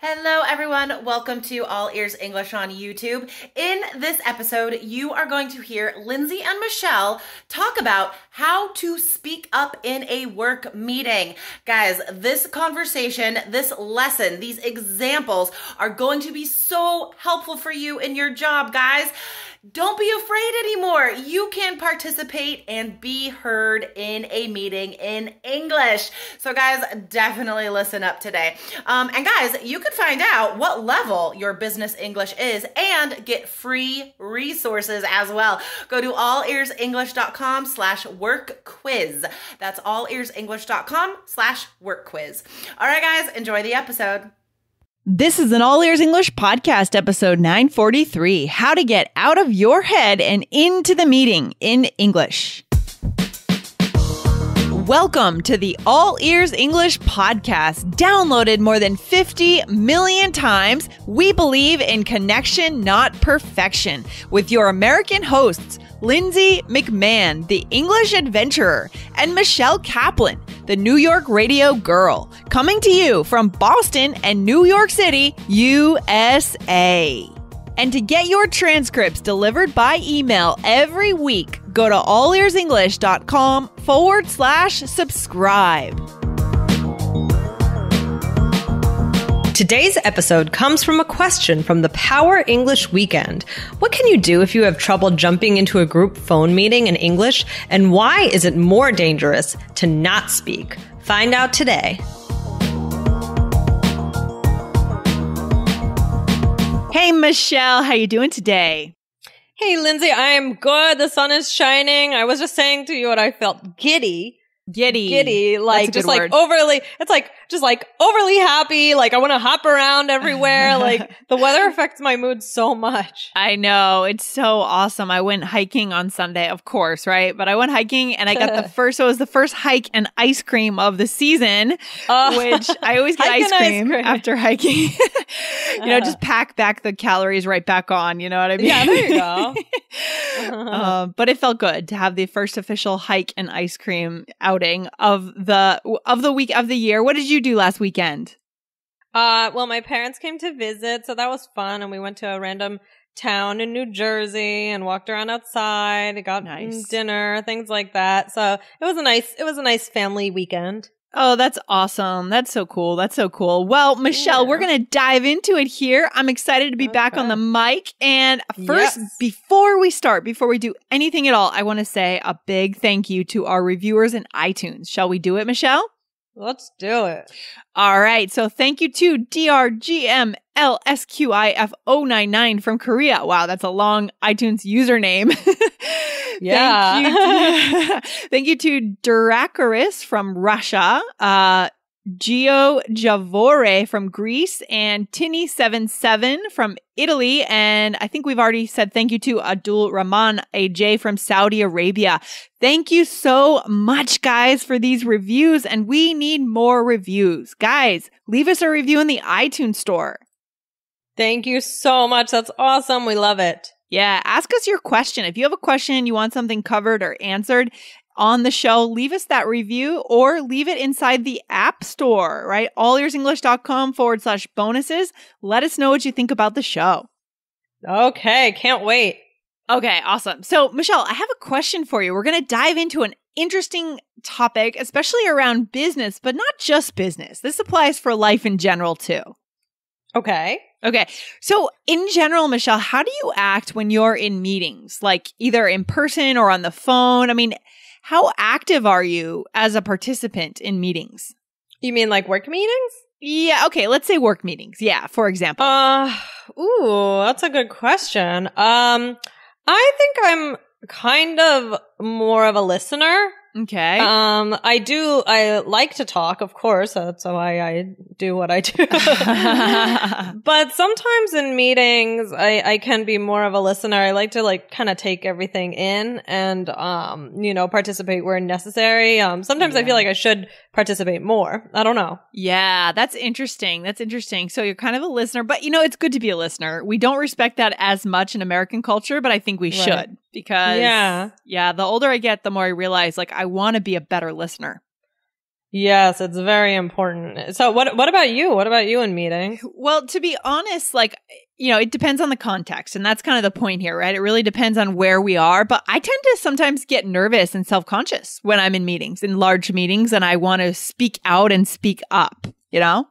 Hello, everyone. Welcome to All Ears English on YouTube. In this episode, you are going to hear Lindsay and Michelle talk about how to speak up in a work meeting. Guys, this conversation, this lesson, these examples are going to be so helpful for you in your job, guys. Don't be afraid anymore. You can participate and be heard in a meeting in English. So guys, definitely listen up today. And guys, you can find out what level your business English is and get free resources as well. Go to allearsenglish.com/work quiz. That's allearsenglish.com/work quiz. All right, guys, enjoy the episode. This is an All Ears English podcast, episode 943, How to Get Out of Your Head and Into the Meeting in English. Welcome to the All Ears English podcast. Downloaded more than 50 million times, we believe in connection, not perfection, with your American hosts, Lindsay McMahon, the English adventurer, and Michelle Kaplan, the New York radio girl, coming to you from Boston and New York City, USA. And to get your transcripts delivered by email every week, go to allearsenglish.com/subscribe. Today's episode comes from a question from the Power English Weekend. What can you do if you have trouble jumping into a group phone meeting in English? And why is it more dangerous to not speak? Find out today. Hey, Michelle, how you doing today? Hey, Lindsay, I'm good. The sun is shining. I was just saying to you what I felt giddy, like just like overly, it's like just like overly happy. Like I want to hop around everywhere. Like the weather affects my mood so much. I know. It's so awesome. I went hiking on Sunday, of course, right? But I went hiking and I got it was the first hike and ice cream of the season, which I always get ice cream after hiking. Just pack back the calories right back on. You know what I mean? Yeah, there you go. But it felt good to have the first official hike and ice cream outing of the week of the year. What did you do last weekend? Well, my parents came to visit, so that was fun. And we went to a random town in New Jersey and walked around outside, got dinner, things like that. So it was a nice family weekend. Oh, that's awesome. That's so cool. Well, Michelle, we're going to dive into it here. I'm excited to be back on the mic. And first, before we do anything at all, I want to say a big thank you to our reviewers in iTunes. Shall we do it, Michelle? Let's do it. All right. So thank you to DRGMLSQIF099 from Korea. Wow, that's a long iTunes username. Yeah. Thank you to Duracaris from Russia, Gio Javore from Greece, and Tinny77 from Italy. And I think we've already said thank you to Abdul Rahman AJ from Saudi Arabia. Thank you so much, guys, for these reviews. And we need more reviews. Guys, leave us a review in the iTunes store. Thank you so much. That's awesome. We love it. Yeah, ask us your question. If you have a question, you want something covered or answered on the show, leave us that review or leave it inside the App Store, right? allearsenglish.com/bonuses. Let us know what you think about the show. Okay, can't wait. Okay, awesome. So, Michelle, I have a question for you. We're going to dive into an interesting topic, especially around business, but not just business. This applies for life in general, too. Okay. So in general, Michelle, how do you act when you're in meetings, like either in person or on the phone? I mean, how active are you as a participant in meetings? You mean like work meetings? Yeah. Okay. Let's say work meetings. Yeah. For example. That's a good question. I think I'm kind of more of a listener. Okay. I like to talk, of course. That's why I do what I do. But sometimes in meetings, I can be more of a listener. I like to kind of take everything in and, participate where necessary. Sometimes I feel like I should participate more. I don't know. Yeah, that's interesting. So you're kind of a listener, but it's good to be a listener. We don't respect that as much in American culture, but I think we should because the older I get, the more I realize I want to be a better listener. Yes, it's very important. So what about you? What about you in meetings? Well, to be honest, like, it depends on the context. And that's kind of the point here, right? It really depends on where we are. But I tend to sometimes get nervous and self-conscious when I'm in meetings, in large meetings, and I want to speak out and speak up, Yeah.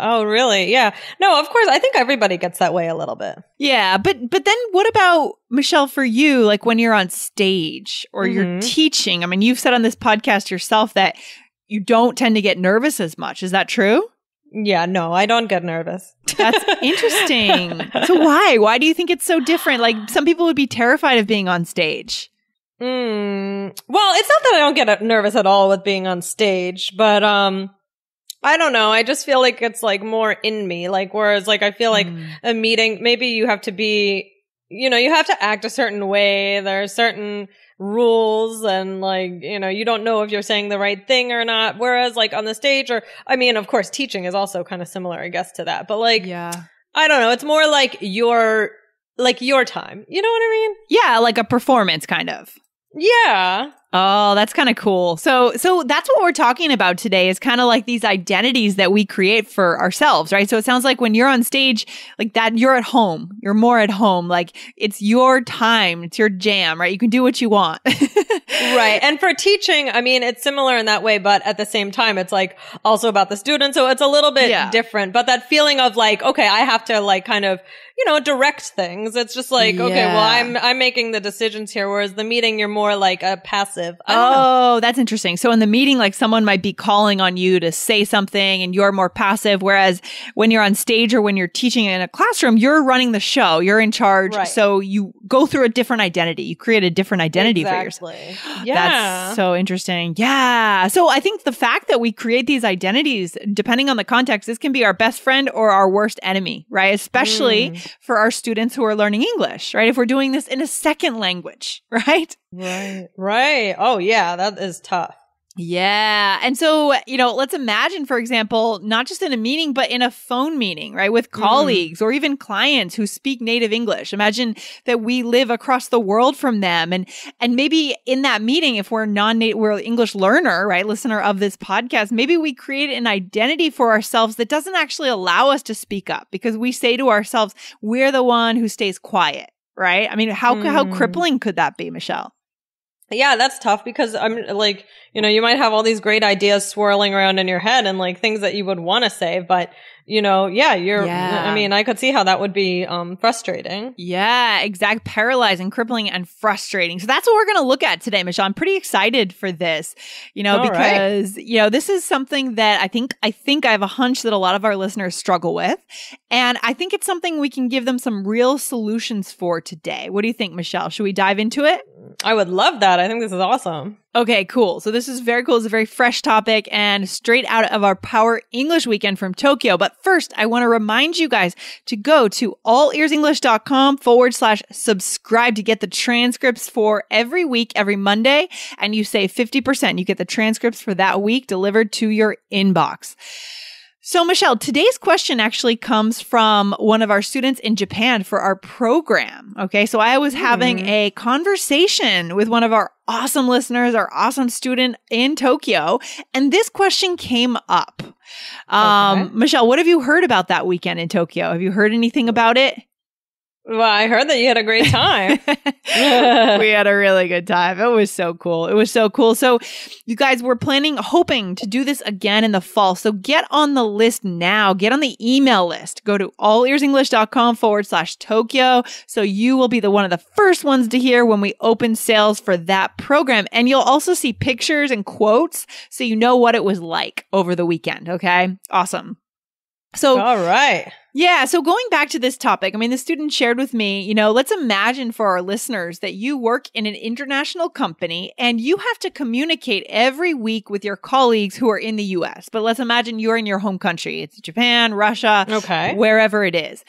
Oh, really? Yeah. No, of course. I think everybody gets that way a little bit. Yeah. But then what about, Michelle, for you, like when you're on stage or you're teaching? I mean, you've said on this podcast yourself that you don't tend to get nervous as much. Is that true? Yeah, no, I don't get nervous. That's interesting. So why? Why do you think it's so different? Like some people would be terrified of being on stage. Well, it's not that I don't get nervous at all with being on stage, but I don't know. I just feel like it's like more in me. Like whereas like I feel like a meeting, maybe you have to be, you have to act a certain way. There are certain rules and like, you don't know if you're saying the right thing or not. Whereas like on the stage of course, teaching is also kind of similar, I guess, to that. But like, yeah, I don't know. It's more like your time. You know what I mean? Yeah, like a performance kind of. Yeah. Oh, that's kind of cool. So that's what we're talking about today is kind of like these identities that we create for ourselves, right? So it sounds like when you're on stage like that, you're at home. You're more at home. Like it's your time. It's your jam, right? You can do what you want. Right. And for teaching, I mean, it's similar in that way, but at the same time, it's like also about the student. So it's a little bit different, but that feeling of like, okay, I have to like kind of, direct things. It's just like, okay, well, I'm making the decisions here. Whereas the meeting, you're more like a passive. Oh, that's interesting. So in the meeting, like someone might be calling on you to say something and you're more passive. Whereas when you're on stage or when you're teaching in a classroom, you're running the show. You're in charge. Right. So you go through a different identity. You create a different identity for yourself. Yeah. That's so interesting. Yeah. So I think the fact that we create these identities, depending on the context, this can be our best friend or our worst enemy, right? Especially for our students who are learning English, right? If we're doing this in a second language, right? Right. Oh, yeah. That is tough. Yeah. And so, let's imagine, for example, not just in a meeting, but in a phone meeting, right? With colleagues or even clients who speak native English. Imagine that we live across the world from them. And maybe in that meeting, if we're we're an English learner, right? Listener of this podcast, maybe we create an identity for ourselves that doesn't actually allow us to speak up because we say to ourselves, we're the one who stays quiet, right? I mean, how crippling could that be, Michelle? Yeah, that's tough because I'm like, you might have all these great ideas swirling around in your head and like things that you would want to say, but I mean, I could see how that would be frustrating. Yeah, exact. Paralyzing, crippling, and frustrating. So that's what we're going to look at today, Michelle. I'm pretty excited for this, because this is something that I think I have a hunch that a lot of our listeners struggle with. And I think it's something we can give them some real solutions for today. What do you think, Michelle? Should we dive into it? I would love that. I think this is awesome. Okay, cool. So this is very cool. It's a very fresh topic and straight out of our Power English weekend from Tokyo. But first, I want to remind you guys to go to allearsenglish.com/subscribe to get the transcripts for every week, every Monday. And you save 50%. You get the transcripts for that week delivered to your inbox. So, Michelle, today's question actually comes from one of our students in Japan for our program. Okay, so I was having a conversation with one of our awesome listeners, our awesome student in Tokyo, and this question came up. Michelle, what have you heard about that weekend in Tokyo? Have you heard anything about it? Well, I heard that you had a great time. We had a really good time. It was so cool. So you guys, we're hoping to do this again in the fall. So get on the list now. Get on the email list. Go to allearsenglish.com/Tokyo. So you will be one of the first ones to hear when we open sales for that program. And you'll also see pictures and quotes so you know what it was like over the weekend. Okay? Awesome. So, all right. Yeah. So going back to this topic, I mean, the student shared with me, let's imagine for our listeners that you work in an international company and you have to communicate every week with your colleagues who are in the US. But let's imagine you're in your home country. It's Japan, Russia, wherever it is.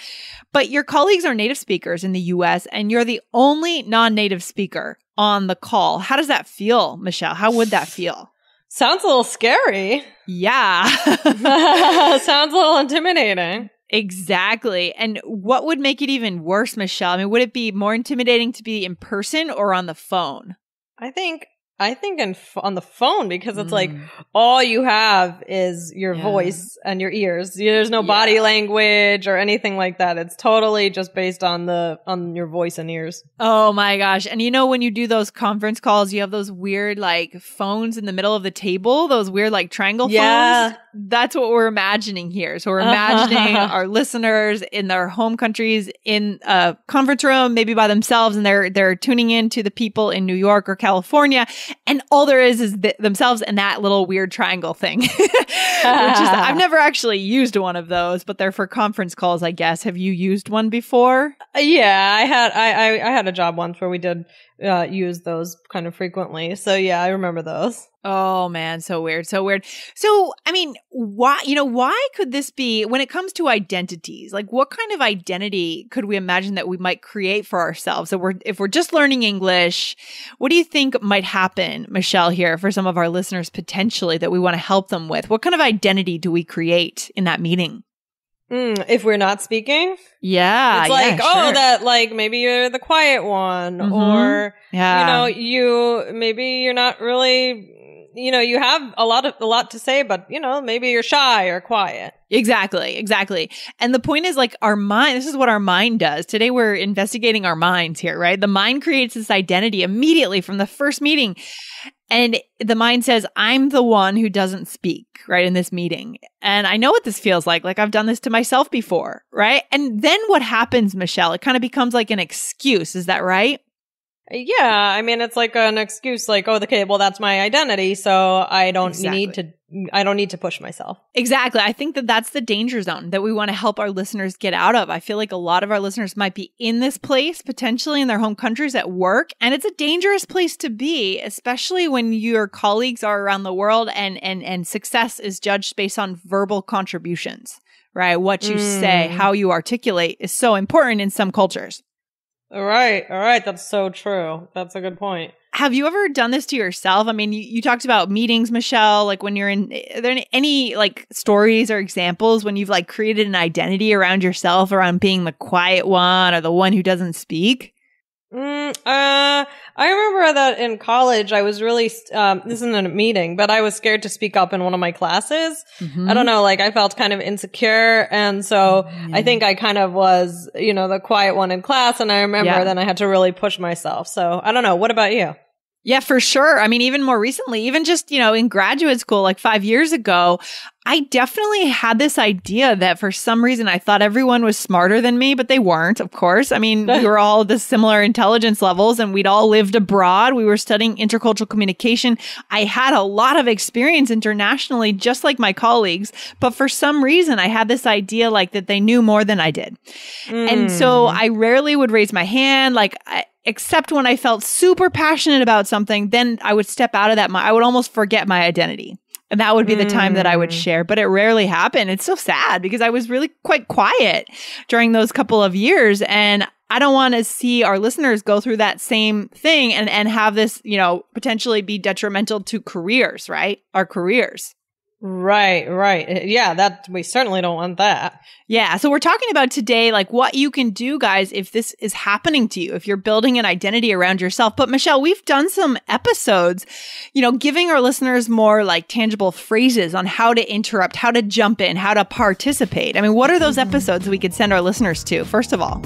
But your colleagues are native speakers in the US and you're the only non-native speaker on the call. How does that feel, Michelle? How would that feel? Sounds a little scary. Yeah. Sounds a little intimidating. Exactly. And what would make it even worse, Michelle? I mean, would it be more intimidating to be in person or on the phone? I think I think on the phone, because it's like all you have is your voice and your ears. There's no body language or anything like that. It's totally just based on your voice and ears. Oh my gosh. And when you do those conference calls, you have those weird like phones in the middle of the table, those weird like triangle phones. That's what we're imagining here. So we're imagining our listeners in their home countries in a conference room, maybe by themselves, and they're tuning in to the people in New York or California. And all there is themselves and that little weird triangle thing. I've never actually used one of those, but they're for conference calls, I guess. Have you used one before? Yeah, I had a job once where we did use those kind of frequently. So yeah, I remember those. Oh man, so weird, so weird. So, I mean, why could this be when it comes to identities? Like, what kind of identity could we imagine that we might create for ourselves? So if we're just learning English, what do you think might happen, Michelle, here for some of our listeners potentially that we want to help them with? What kind of identity do we create in that meeting? If we're not speaking? Yeah. It's like, sure. that like maybe you're the quiet one or, maybe you're not really, you have a lot to say, but maybe you're shy or quiet. Exactly. And the point is like our mind, this is what our mind does. Today we're investigating our minds here, right? The mind creates this identity immediately from the first meeting. And the mind says, I'm the one who doesn't speak, right, in this meeting. And I know what this feels like. Like I've done this to myself before, right? And then what happens, Michelle? It kind of becomes like an excuse. Is that right? Yeah. I mean, it's like an excuse like, oh, okay, well, that's my identity. So I don't need to push myself. Exactly. I think that that's the danger zone that we want to help our listeners get out of. I feel like a lot of our listeners might be in this place, potentially in their home countries at work. And it's a dangerous place to be, especially when your colleagues are around the world and success is judged based on verbal contributions, right? What you say, how you articulate is so important in some cultures. All right. That's so true. That's a good point. Have you ever done this to yourself? I mean, you talked about meetings, Michelle, like when are there any like stories or examples when you've like created an identity around yourself, around being the quiet one or the one who doesn't speak? I remember that in college, I was really, this isn't a meeting, but I was scared to speak up in one of my classes. I don't know, like I felt kind of insecure. And so I think I kind of was, the quiet one in class. And I remember then I had to really push myself. So I don't know. What about you? Yeah, for sure. I mean, even more recently, even just, in graduate school, like 5 years ago, I definitely had this idea that for some reason I thought everyone was smarter than me, but they weren't, of course. I mean, we were all the similar intelligence levels and we'd all lived abroad. We were studying intercultural communication. I had a lot of experience internationally, just like my colleagues. But for some reason, I had this idea like that they knew more than I did. And so I rarely would raise my hand, except when I felt super passionate about something, then I would step out of that. I would almost forget my identity. And that would be the time that I would share, but it rarely happened. It's so sad because I was really quite quiet during those couple of years. And I don't want to see our listeners go through that same thing and have this, potentially be detrimental to careers, right? Our careers. Right. Yeah, we certainly don't want that. Yeah. So we're talking about today, like what you can do, guys, if this is happening to you, if you're building an identity around yourself. But Michelle, we've done some episodes, giving our listeners more like tangible phrases on how to interrupt, how to jump in, how to participate. I mean, what are those episodes we could send our listeners to, first of all?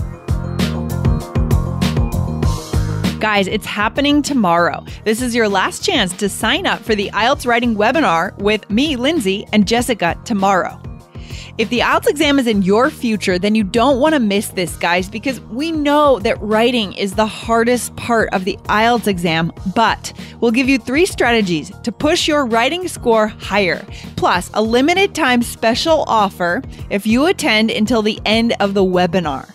Guys, it's happening tomorrow. This is your last chance to sign up for the IELTS writing webinar with me, Lindsay, and Jessica tomorrow. If the IELTS exam is in your future, then you don't want to miss this, guys, because we know that writing is the hardest part of the IELTS exam, but we'll give you 3 strategies to push your writing score higher, plus a limited time special offer if you attend until the end of the webinar.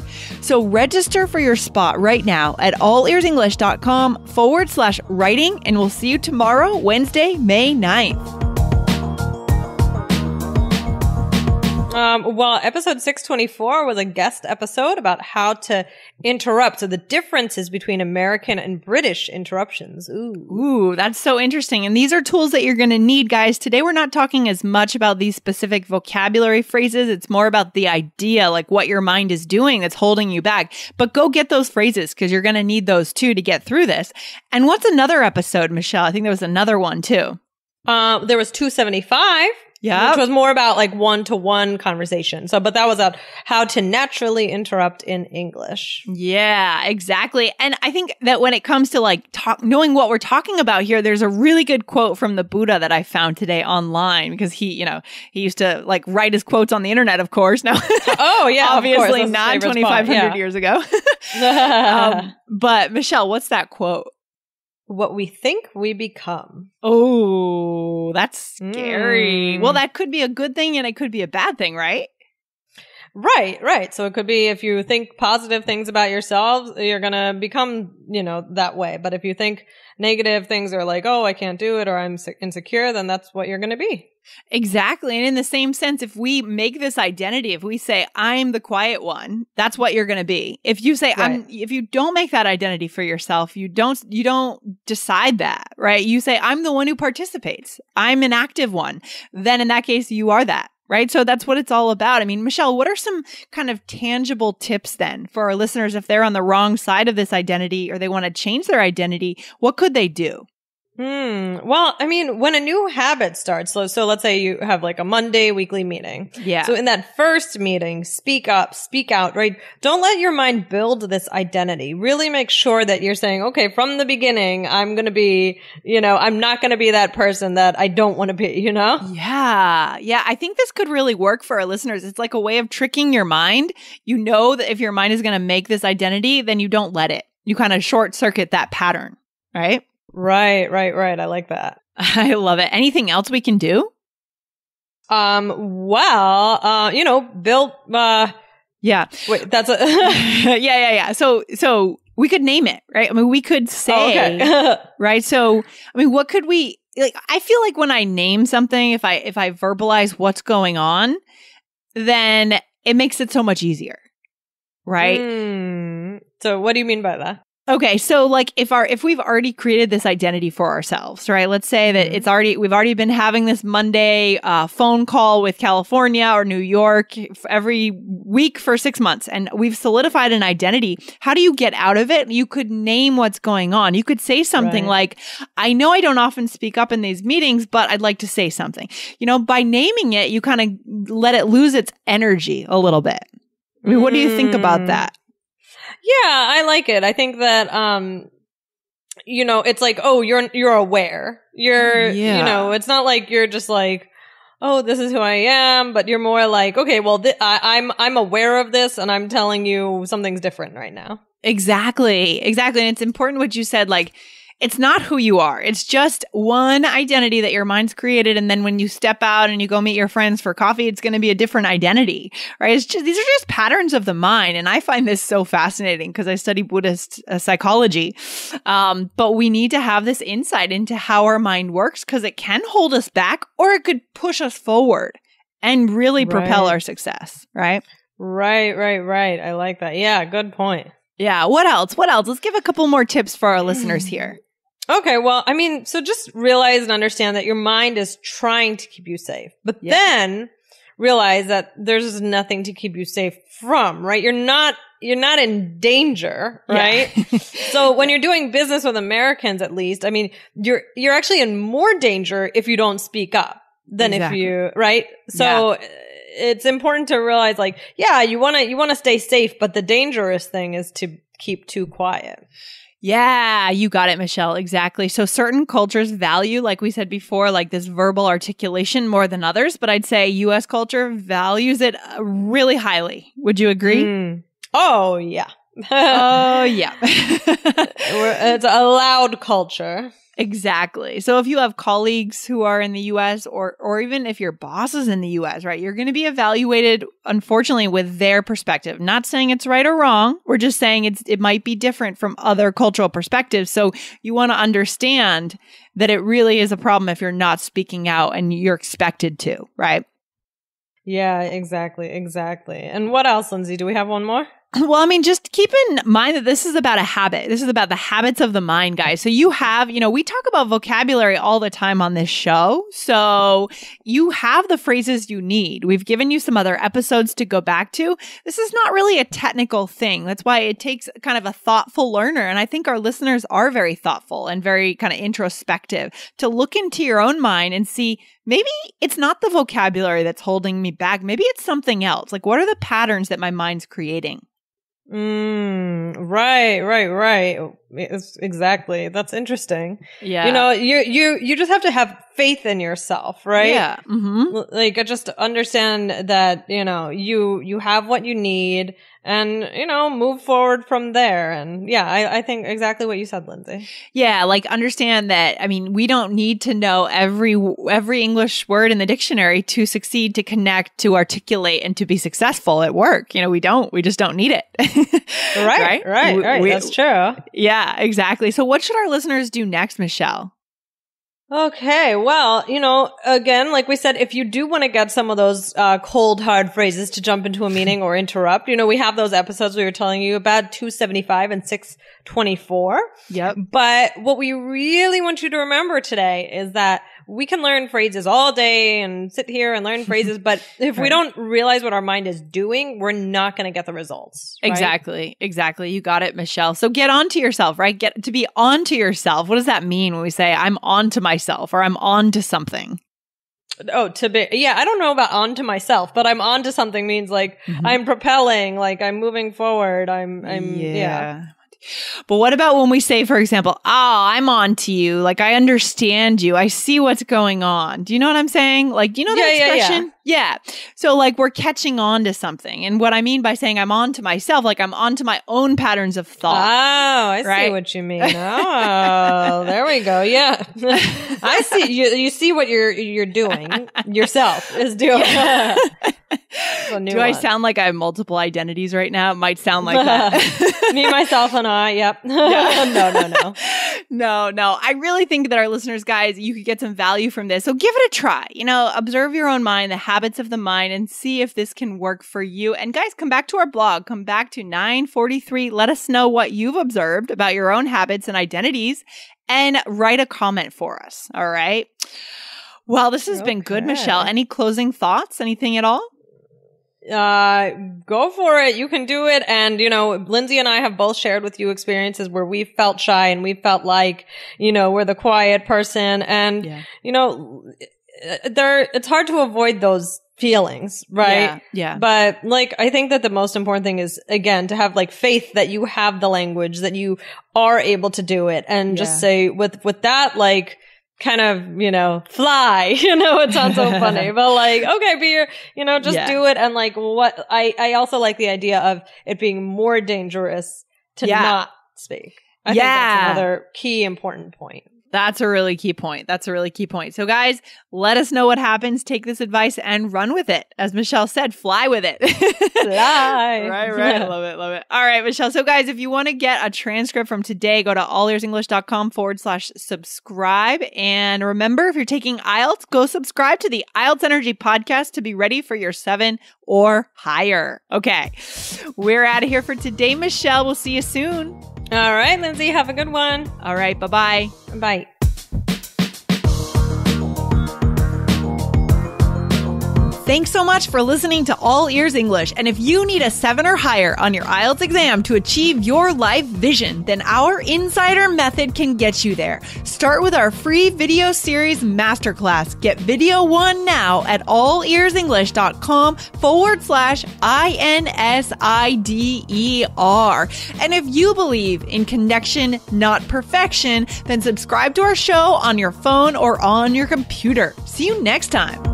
So register for your spot right now at allearsenglish.com/writing, and we'll see you tomorrow, Wednesday, May 9th. Well, episode 624 was a guest episode about how to interrupt. So the differences between American and British interruptions. Ooh, that's so interesting. And these are tools that you're going to need, guys. Today, we're not talking as much about these specific vocabulary phrases. It's more about the idea, like what your mind is doing that's holding you back. But go get those phrases because you're going to need those too to get through this. And what's another episode, Michelle? I think there was another one too. There was 275. Yeah. Which was more about like one-to-one conversation. But that was about how to naturally interrupt in English. Yeah, exactly. And I think that when it comes to like knowing what we're talking about here, there's a really good quote from the Buddha that I found today online because he used to like write his quotes on the internet, of course. Now, oh yeah, obviously not 2,500 years ago. But Michelle, what's that quote? What we think, we become. Oh, that's scary. Well, that could be a good thing and it could be a bad thing, right? Right. So it could be if you think positive things about yourselves, you're going to become, that way. But if you think negative things are like, oh, I can't do it or I'm insecure, then that's what you're going to be. Exactly. And in the same sense, if we make this identity, if we say, I'm the quiet one, that's what you're going to be. If you say, if you don't make that identity for yourself, you don't decide that, right? You say, I'm the one who participates. I'm an active one. Then in that case, you are that. Right? So that's what it's all about. I mean, Michelle, what are some kind of tangible tips then for our listeners if they're on the wrong side of this identity or they want to change their identity? What could they do? Well, I mean, when a new habit starts, so let's say you have like a Monday weekly meeting. Yeah. So in that first meeting, speak up, speak out, right? Don't let your mind build this identity. Really make sure that you're saying, okay, from the beginning, I'm going to be, I'm not going to be that person that I don't want to be, Yeah. Yeah. I think this could really work for our listeners. It's like a way of tricking your mind. You know that if your mind is going to make this identity, then you don't let it. You kind of short circuit that pattern, right? Right. I like that. I love it. Anything else we can do? Build, yeah. Wait, that's a, yeah. So we could name it, right? I mean, we could say, right? So, I mean, what could we, like, I feel like when I name something, if I verbalize what's going on, then it makes it so much easier, right? So what do you mean by that? Okay, so like if we've already created this identity for ourselves, right? Let's say that we've already been having this Monday phone call with California or New York every week for 6 months, and we've solidified an identity. How do you get out of it? You could name what's going on. You could say something like, "I know I don't often speak up in these meetings, but I'd like to say something." By naming it, you kind of let it lose its energy a little bit. I mean, what do you think about that? Yeah, I like it. I think that, it's like, oh, you're aware. It's not like you're just like, oh, this is who I am, but you're more like, okay, well, I'm aware of this and I'm telling you something's different right now. Exactly. And it's important what you said, like, it's not who you are. It's just one identity that your mind's created. And then when you step out and you go meet your friends for coffee, it's going to be a different identity, right? These are just patterns of the mind. And I find this so fascinating because I study Buddhist psychology. But we need to have this insight into how our mind works because it can hold us back or it could push us forward and really propel our success, right? Right. I like that. Yeah, good point. Yeah. What else? Let's give a couple more tips for our listeners here. Okay. Well, I mean, so just realize and understand that your mind is trying to keep you safe, but then realize that there's nothing to keep you safe from, right? You're not in danger, right? Yeah. So when you're doing business with Americans, at least, I mean, you're actually in more danger if you don't speak up than if you, right? So it's important to realize, like, yeah, you want to stay safe, but the dangerous thing is to keep too quiet. Yeah, you got it, Michelle. Exactly. So certain cultures value, like we said before, like this verbal articulation more than others, but I'd say US culture values it really highly. Would you agree? Oh, yeah. Oh, yeah. It's a loud culture. Exactly. So if you have colleagues who are in the US or even if your boss is in the US, right, you're going to be evaluated, unfortunately, with their perspective. Not saying it's right or wrong. We're just saying it might be different from other cultural perspectives. So you want to understand that it really is a problem if you're not speaking out and you're expected to, right? Yeah, exactly. And what else, Lindsay? Do we have one more? Well, I mean, just keep in mind that this is about a habit. This is about the habits of the mind, guys. So you have, we talk about vocabulary all the time on this show. So you have the phrases you need. We've given you some other episodes to go back to. This is not really a technical thing. That's why it takes kind of a thoughtful learner. And I think our listeners are very thoughtful and very kind of introspective to look into your own mind and see, maybe it's not the vocabulary that's holding me back. Maybe it's something else. Like, what are the patterns that my mind's creating? Right. Exactly. That's interesting. Yeah. You just have to have faith in yourself, right? Yeah. Mm-hmm. Like, just understand that, you have what you need and, move forward from there. And yeah, I think exactly what you said, Lindsay. Yeah. Like, understand that, I mean, we don't need to know every English word in the dictionary to succeed, to connect, to articulate, and to be successful at work. We just don't need it. Right. That's true. Yeah, exactly. So what should our listeners do next, Michelle? Okay, well, again, like we said, if you do want to get some of those cold, hard phrases to jump into a meeting or interrupt, we have those episodes we were telling you about, 275 and 624. Yep. But what we really want you to remember today is that we can learn phrases all day and sit here and learn phrases, but if we don't realize what our mind is doing, we're not going to get the results. Right? Exactly. You got it, Michelle. So get onto yourself, right? Get to be onto yourself. What does that mean when we say I'm on to myself or I'm on to something? Oh, I don't know about on to myself, but I'm on to something means like I'm propelling, like I'm moving forward. Yeah. But what about when we say, for example, I'm on to you. Like, I understand you. I see what's going on. Do you know what I'm saying? Like, do you know that expression? Yeah. So like we're catching on to something. And what I mean by saying I'm on to myself, like I'm on to my own patterns of thought. Oh, I see what you mean. Oh, there we go. Yeah. I see. You see what you're doing. Yourself is doing. Yeah. Do I sound like I have multiple identities right now? It might sound like that. Me, myself, and I. Yep. Yeah. No. I really think that our listeners, guys, you could get some value from this. So give it a try. Observe your own mind, the habits of the mind, and see if this can work for you. And guys, come back to our blog. Come back to 943. Let us know what you've observed about your own habits and identities, and write a comment for us. All right. Well, this has been good, Michelle. Any closing thoughts? Anything at all? Go for it. You can do it. And, Lindsay and I have both shared with you experiences where we felt shy and we felt like, we're the quiet person. And, it's hard to avoid those feelings, right? Yeah. But I think that the most important thing is, again, to have faith that you have the language, that you are able to do it, and just say with that, kind of, fly, it sounds so funny, but okay, but you're, just do it. And what I also like the idea of it being more dangerous to not speak. I think that's another key important point. That's a really key point. So guys, let us know what happens. Take this advice and run with it. As Michelle said, fly with it. Fly. Right. Love it. All right, Michelle. So guys, if you want to get a transcript from today, go to allearsenglish.com/subscribe. And remember, if you're taking IELTS, go subscribe to the IELTS Energy podcast to be ready for your 7 or higher. Okay. We're out of here for today, Michelle. We'll see you soon. All right, Lindsay, have a good one. All right, bye-bye. Bye. Thanks so much for listening to All Ears English. And if you need a 7 or higher on your IELTS exam to achieve your life vision, then our Insider Method can get you there. Start with our free video series masterclass. Get video 1 now at allearsenglish.com/INSIDER. And if you believe in connection, not perfection, then subscribe to our show on your phone or on your computer. See you next time.